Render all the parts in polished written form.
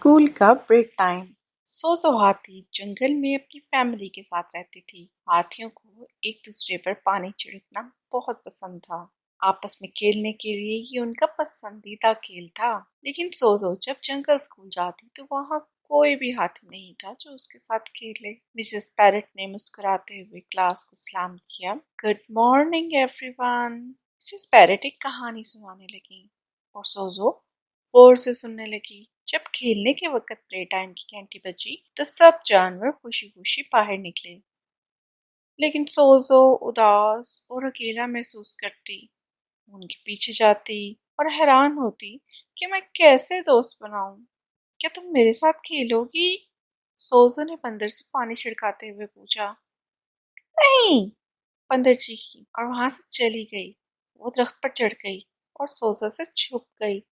School का break time. सोजो हाथी जंगल में अपनी फैमिली के साथ रहती थी। हाथियों को एक दूसरे पर पानी छिड़कना बहुत पसंद था। आपस में खेलने के लिए ये उनका पसंदीदा खेल था। लेकिन सोजो जब जंगल स्कूल जाती तो वहाँ कोई भी हाथी नहीं था जो उसके साथ खेले। मिसेस पैरेट ने मुस्कुराते हुए क्लास को सलाम किया। Good morning everyone. Mrs parrot एक कहानी सुनाने लगी और सोजो गौर से सुनने लगी। जब खेलने के वक्त प्ले टाइम की घंटी बजी तो सब जानवर खुशी खुशी बाहर निकले। लेकिन सोजो उदास और अकेला महसूस करती। उनके पीछे जाती और हैरान होती कि मैं कैसे दोस्त बनाऊं। क्या तुम मेरे साथ खेलोगी? सोजो ने बंदर से पानी छिड़काते हुए पूछा। नहीं, बंदर चीखी और वहां से चली गई। वो दरख्त पर चढ़ गई और सोजो से छुप गई।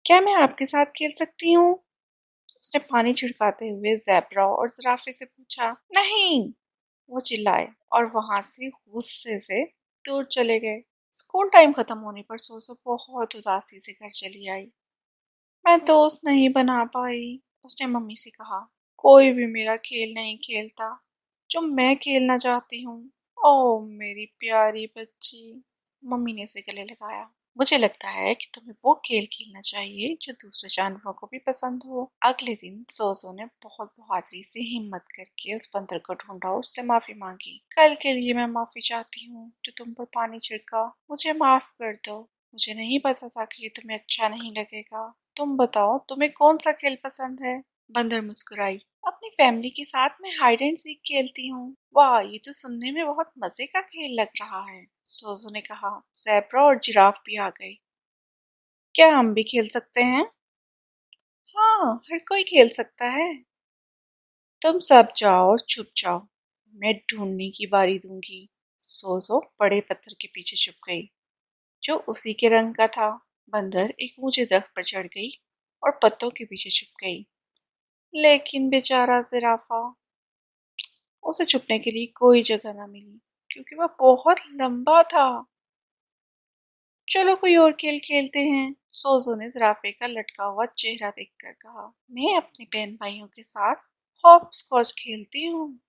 क्या मैं आपके साथ खेल सकती हूँ? उसने पानी छिड़काते हुए ज़ेब्रा और ज़राफ़े से पूछा। नहीं, वो चिल्लाए और वहां से गुस्से से दूर चले गए। स्कूल टाइम खत्म होने पर सोसो बहुत उदासी से घर चली आई। मैं दोस्त नहीं बना पाई, उसने मम्मी से कहा। कोई भी मेरा खेल नहीं खेलता जो मैं खेलना चाहती हूँ। ओह मेरी प्यारी बच्ची, मम्मी ने उसे गले लगाया। मुझे लगता है कि तुम्हें वो खेल खेलना चाहिए जो दूसरे जानवरों को भी पसंद हो। अगले दिन सोजो ने बहुत बहादुरी से हिम्मत करके उस बंदर को ढूंढा और उससे माफी मांगी। कल के लिए मैं माफी चाहती हूँ जो तुम पर पानी छिड़का। मुझे माफ कर दो। मुझे नहीं पता था कि ये तुम्हें अच्छा नहीं लगेगा। तुम बताओ तुम्हें कौन सा खेल पसंद है? बंदर मुस्कुराई। अपनी फैमिली के साथ मैं हाइड एंड सीक खेलती हूँ। वाह, ये तो सुनने में बहुत मजे का खेल लग रहा है, सोजो ने कहा। ज़ेब्रा और जिराफ भी आ गए। क्या हम भी खेल सकते हैं? हाँ, हर कोई खेल सकता है। तुम सब जाओ और छुप जाओ, मैं ढूंढने की बारी दूंगी। सोजो बड़े पत्थर के पीछे छुप गई जो उसी के रंग का था। बंदर एक ऊंचे दरख्त पर चढ़ गई और पत्तों के पीछे छुप गई। लेकिन बेचारा जिराफा, उसे छुपने के लिए कोई जगह न मिली क्योंकि वह बहुत लंबा था। चलो कोई और खेल खेलते हैं, सोजो ने जिराफे का लटका हुआ चेहरा देखकर कहा। मैं अपने बहन भाइयों के साथ हॉप स्कॉच खेलती हूँ,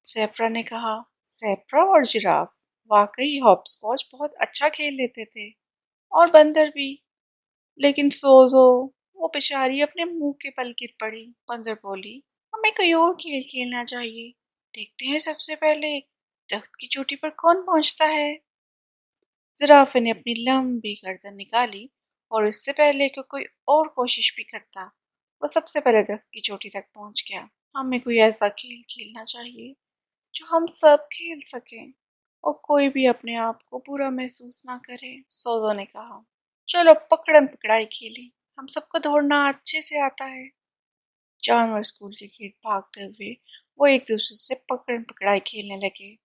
ज़ेब्रा ने कहा। ज़ेब्रा और जिराफ वाकई हॉप स्कॉच बहुत अच्छा खेल लेते थे, और बंदर भी। लेकिन सोजो, वो बेचारी अपने मुंह के बल गिर पड़ी। बंदर बोली, हमें कोई और खेल खेलना चाहिए। देखते हैं सबसे पहले तख्त की चोटी पर कौन पहुंचता है। जिराफे ने अपनी लंबी गर्दन निकाली और इससे पहले कि कोई और कोशिश भी करता, वो सबसे पहले दरख्त की चोटी तक पहुंच गया। हमें कोई ऐसा खेल खेलना चाहिए जो हम सब खेल सकें और कोई भी अपने आप को बुरा महसूस ना करे, सोजो ने कहा। चलो पकड़न पकड़ाई खेलें, हम सबको दौड़ना अच्छे से आता है। जानवर स्कूल के खेत भागते हुए वो एक दूसरे से पकड़न पकड़ाई खेलने लगे।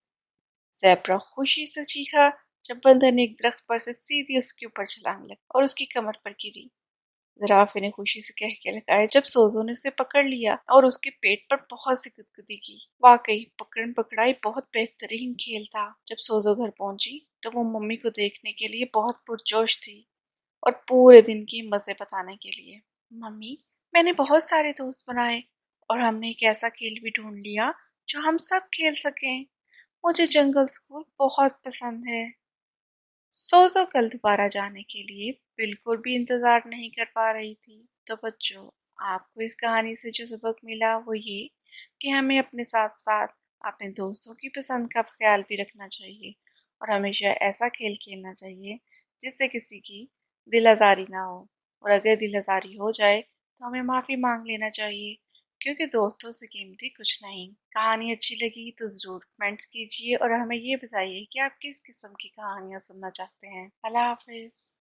ज़ेब्रा खुशी से चीखा जब बंदर ने एक दरख्त पर से सीधी उसके ऊपर छलांग लगी और उसकी कमर पर गिरी। जिराफे ने खुशी से कह के लगाया जब सोजो ने उसे पकड़ लिया और उसके पेट पर बहुत सी गुदगुदी की। वाकई पकड़न पकड़ाई बहुत बेहतरीन खेल था। जब सोजो घर पहुंची तो वो मम्मी को देखने के लिए बहुत पुरजोश थी और पूरे दिन की मजे बताने के लिए। मम्मी, मैंने बहुत सारे दोस्त बनाए और हमने एक ऐसा खेल भी ढूंढ लिया जो हम सब खेल सकें। मुझे जंगल स्कूल बहुत पसंद है। सोजो कल दोबारा जाने के लिए बिल्कुल भी इंतजार नहीं कर पा रही थी। तो बच्चों, आपको इस कहानी से जो सबक मिला वो ये कि हमें अपने साथ साथ अपने दोस्तों की पसंद का ख्याल भी रखना चाहिए और हमेशा ऐसा खेल खेलना चाहिए जिससे किसी की दिल आज़ारी ना हो। और अगर दिल आज़ारी हो जाए तो हमें माफ़ी मांग लेना चाहिए, क्योंकि दोस्तों से कीमती कुछ नहीं। कहानी अच्छी लगी तो ज़रूर कमेंट्स कीजिए और हमें ये बताइए कि आप किस किस्म की कहानियाँ सुनना चाहते हैं। अल्लाह हाफिज़।